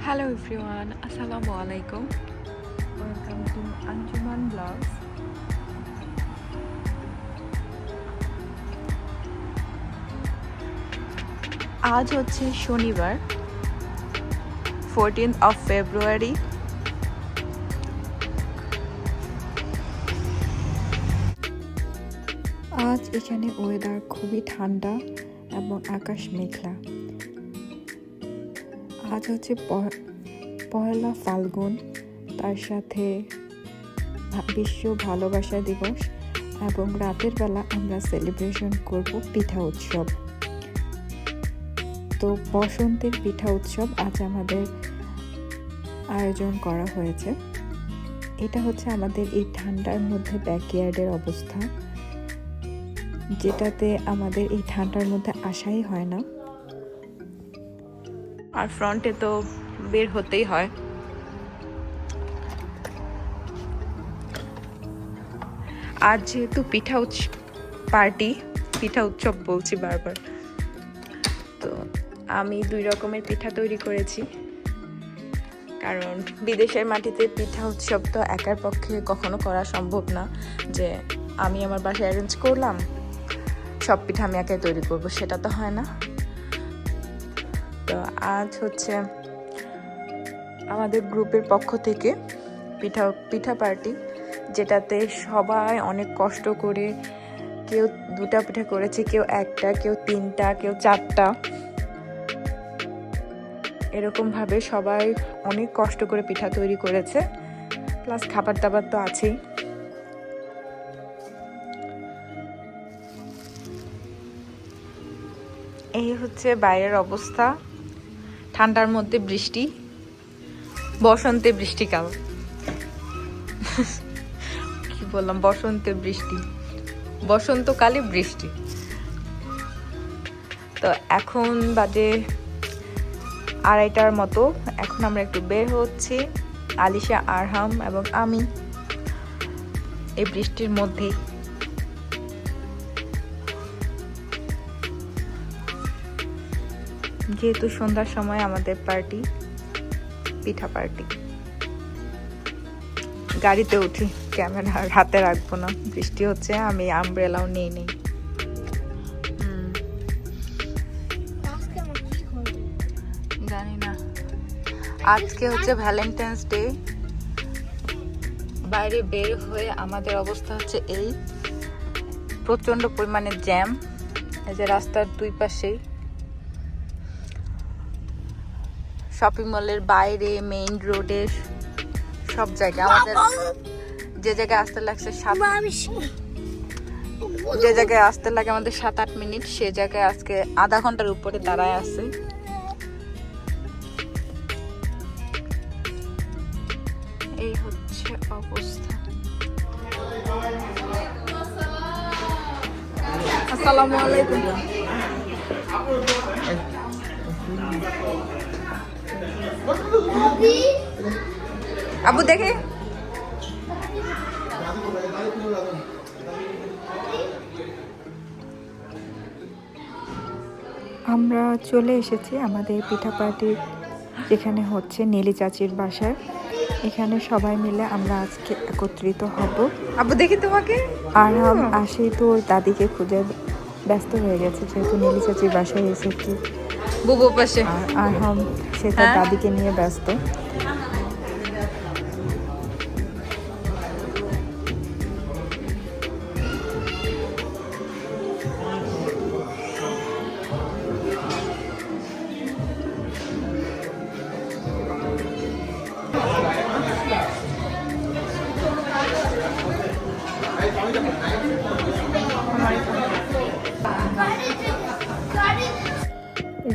Hello everyone, Assalamu alaikum. Welcome to Anjuman Vlogs. আজ হচ্ছে শনিবার 14th of February। আজ এখানে ওয়েদার খুবই ঠান্ডা এবং আকাশ মেঘলা। আজ হচ্ছে পয়লা ফাল্গুন, তার সাথে বিশ্ব ভালোবাসা দিবস এবং রাতের বেলা আমরা সেলিব্রেশন করব পিঠা উৎসব। তো বসন্তের পিঠা উৎসব আজ আমাদের আয়োজন করা হয়েছে। এটা হচ্ছে আমাদের এই ঠান্ডার মধ্যে ব্যাকইয়ার্ডের অবস্থা, যেটাতে আমাদের এই ঠান্ডার মধ্যে আসাই হয় না, আর ফ্রন্টে তো বের হতেই হয়। আজ যেহেতু পিঠা উৎসব বলছি বারবার, তো আমি 2 রকমের পিঠা তৈরি করেছি, কারণ বিদেশের মাটিতে পিঠা উৎসব তো একার পক্ষে কখনো করা সম্ভব না যে আমি আমার বাসায় অ্যারেঞ্জ করলাম, সব পিঠা আমি একাই তৈরি করব, সেটা তো হয় না। তো আজ হচ্ছে আমাদের গ্রুপের পক্ষ থেকে পিঠা পার্টি, যেটাতে সবাই অনেক কষ্ট করে, কেউ 2টা পিঠা করেছে, কেউ 1টা, কেউ 3টা, কেউ 4টা, এরকমভাবে সবাই অনেক কষ্ট করে পিঠা তৈরি করেছে, প্লাস খাবার দাবার তো আছেই। এই হচ্ছে বাইরের অবস্থা, ঠান্ডার মধ্যে বৃষ্টি, বসন্তে বৃষ্টিকাল কি বললাম, বসন্তে বৃষ্টি, বসন্তকালে বৃষ্টি। তো এখন বাজে 2:30টার মতো, এখন আমরা একটু বের হচ্ছি, আলিশা, আরহাম এবং আমি, এই বৃষ্টির মধ্যেই। যেহেতু সন্ধ্যার সময় আমাদের পার্টি, পিঠা পার্টি। গাড়িতে উঠি, ক্যামেরা হাতে রাখবো না, বৃষ্টি হচ্ছে, আমি আমব্রেলাও নেই। জানি না, আজকে হচ্ছে ভ্যালেন্টাইন্স ডে। বাইরে বের হয়ে আমাদের অবস্থা হচ্ছে এই, প্রচন্ড পরিমাণে জ্যাম, এই যে রাস্তার 2 পাশেই, শপিং মলের বাইরে, মেইন রোডে, সব জায়গায়। আমাদের যে জায়গায় আসতে লাগছে যে জায়গায় আসতে লাগে আমাদের 7-8 মিনিট, সে জায়গায় আজকে আধা ঘন্টার উপরে দাঁড়ায় আছে। এই হচ্ছে অবস্থা। আসসালামু আলাইকুম। আবু দেখে, আমরা চলে এসেছি আমাদের পিঠা পার্টি যেখানে হচ্ছে নীলি চাচির বাসায়। এখানে সবাই মিলে আমরা আজকে একত্রিত হব। আবু দেখি তোমাকে। আরহাম আসেই তো ওর দাদিকে খুঁজে ব্যস্ত হয়ে গেছে, যেহেতু নীলি চাচির বাসায় এসেছি। বুবু পাশে আর আরহাম সে তার দাদিকে নিয়ে ব্যস্ত।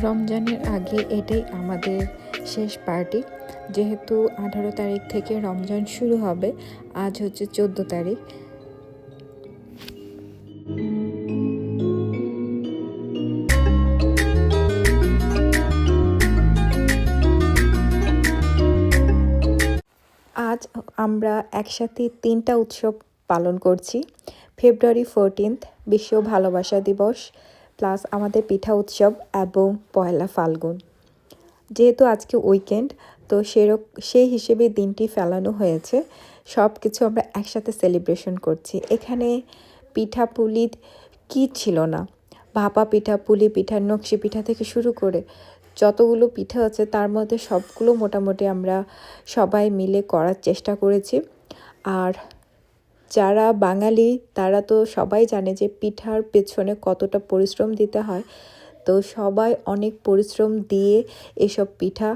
রমজানের আগে এটাই আমাদের শেষ পার্টি, যেহেতু 18 তারিখ থেকে রমজান শুরু হবে, আজ হচ্ছে 14 তারিখ। আজ আমরা একসাথে 3টা উৎসব পালন করছি। ফেব্রুয়ারি 14th বিশ্ব ভালোবাসা দিবস, প্লাস আমাদের পিঠা উৎসব এবং পয়লা ফাল্গুন। যেহেতু আজকে উইকেন্ড, তো সেই হিসেবে দিনটি ফেলানো হয়েছে। সব কিছু আমরা একসাথে সেলিব্রেশন করছি। এখানে পিঠাপুলি কি ছিল না, ভাপা পিঠা, পুলি পিঠা, নকশি পিঠা থেকে শুরু করে যতগুলো পিঠা আছে তার মধ্যে সবগুলো মোটামুটি আমরা সবাই মিলে করার চেষ্টা করেছি। আর যারা বাঙালি তারা তো সবাই জানে যে পিঠার পেছনে কতটা পরিশ্রম দিতে হয়। তো সবাই অনেক পরিশ্রম দিয়ে এসব পিঠা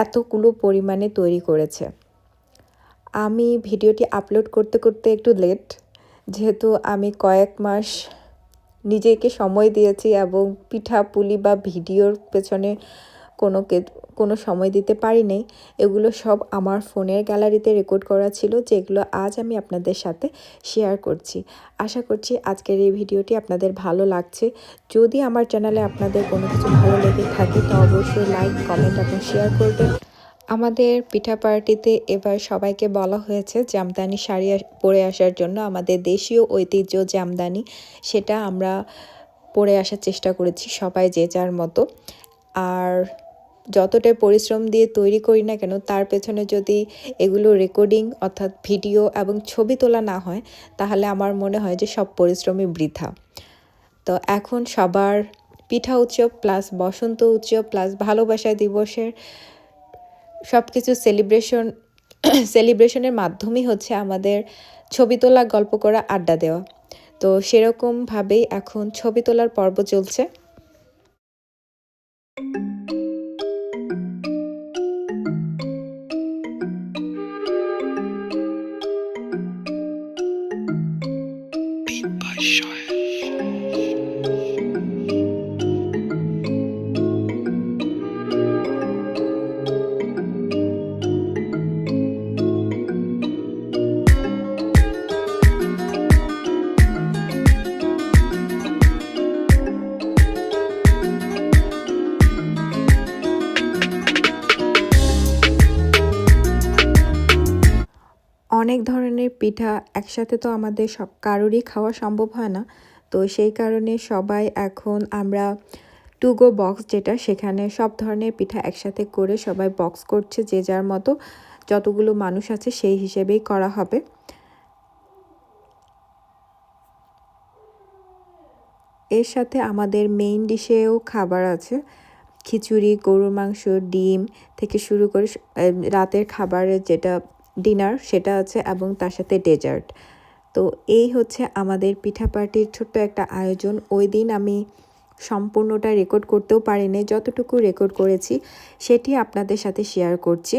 এতগুলো পরিমাণে তৈরি করেছে। আমি ভিডিওটি আপলোড করতে করতে একটু লেট, যেহেতু আমি কয়েক মাস নিজেকে সময় দিয়েছি এবং পিঠা পুলি বা ভিডিওর পেছনে কোনো সময় দিতে পারিনি। এগুলো সব আমার ফোনের গ্যালারিতে রেকর্ড করা ছিল, যেগুলো আজ আমি আপনাদের সাথে শেয়ার করছি। আশা করছি আজকের এই ভিডিওটি আপনাদের ভালো লাগছে। যদি আমার চ্যানেলে আপনাদের কোনো কিছু ভালো লেগে থাকে তো অবশ্যই লাইক, কমেন্ট এবং শেয়ার করবেন। আমাদের পিঠা পার্টিতে এবার সবাইকে বলা হয়েছে জামদানি শাড়ি পরে আসার জন্য। আমাদের দেশীয় ঐতিহ্য জামদানি, সেটা আমরা পরে আসার চেষ্টা করেছি সবাই যে যার মতো। আর যতটাই পরিশ্রম দিয়ে তৈরি করি না কেন, তার পেছনে যদি এগুলো রেকর্ডিং অর্থাৎ ভিডিও এবং ছবি তোলা না হয় তাহলে আমার মনে হয় যে সব পরিশ্রমই বৃথা। তো এখন সবার পিঠা উৎসব প্লাস বসন্ত উৎসব প্লাস ভালোবাসা দিবসের সব কিছু সেলিব্রেশনের মাধ্যমেই হচ্ছে আমাদের ছবি তোলা, গল্প করা, আড্ডা দেওয়া। তো সেরকমভাবেই এখন ছবি তোলার পর্ব চলছে। অনেক ধরনের পিঠা একসাথে তো আমাদের কারোরই খাওয়া সম্ভব হয় না। তো সেই কারণে সবাই এখন আমরা টু গো বক্স, যেটা সেখানে সব ধরনের পিঠা একসাথে করে সবাই বক্স করছে, যে যার মতো যতগুলো মানুষ আছে সেই হিসেবেই করা হবে। এর সাথে আমাদের মেইন ডিশেও খাবার আছে, খিচুড়ি, গরুর মাংস, ডিম থেকে শুরু করে রাতের খাবারের যেটা ডিনার সেটা আছে, এবং তার সাথে ডেজার্ট। তো এই হচ্ছে আমাদের পিঠা পার্টির ছোট্ট একটা আয়োজন। ওই দিন আমি সম্পূর্ণটা রেকর্ড করতেও পারিনি, যতটুকু রেকর্ড করেছি সেটি আপনাদের সাথে শেয়ার করছি।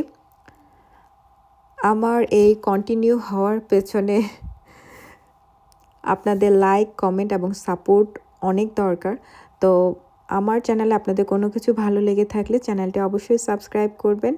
আমার এই কন্টিনিউ হওয়ার পেছনে আপনাদের লাইক, কমেন্ট এবং সাপোর্ট অনেক দরকার। তো আমার চ্যানেলে আপনাদের কোনো কিছু ভালো লেগে থাকলে চ্যানেলটি অবশ্যই সাবস্ক্রাইব করবেন।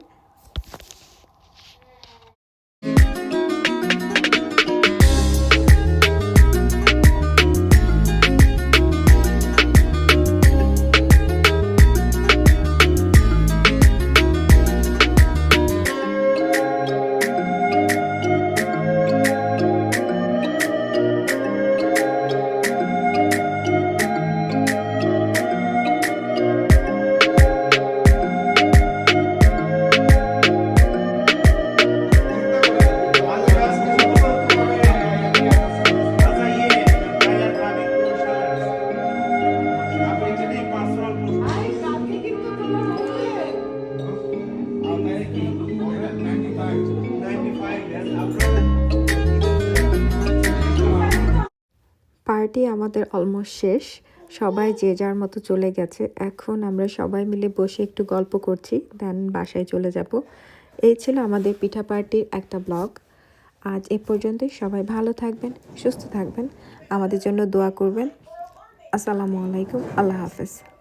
পার্টি আমাদের অলমোস্ট শেষ, সবাই যে যার মতো চলে গেছে। এখন আমরা সবাই মিলে বসে একটু গল্প করছি, দেন বাসায় চলে যাব। এই ছিল আমাদের পিঠা পার্টির একটা ব্লগ। আজ এ পর্যন্তই। সবাই ভালো থাকবেন, সুস্থ থাকবেন, আমাদের জন্য দোয়া করবেন। আসসালামু আলাইকুম, আল্লাহ হাফেজ।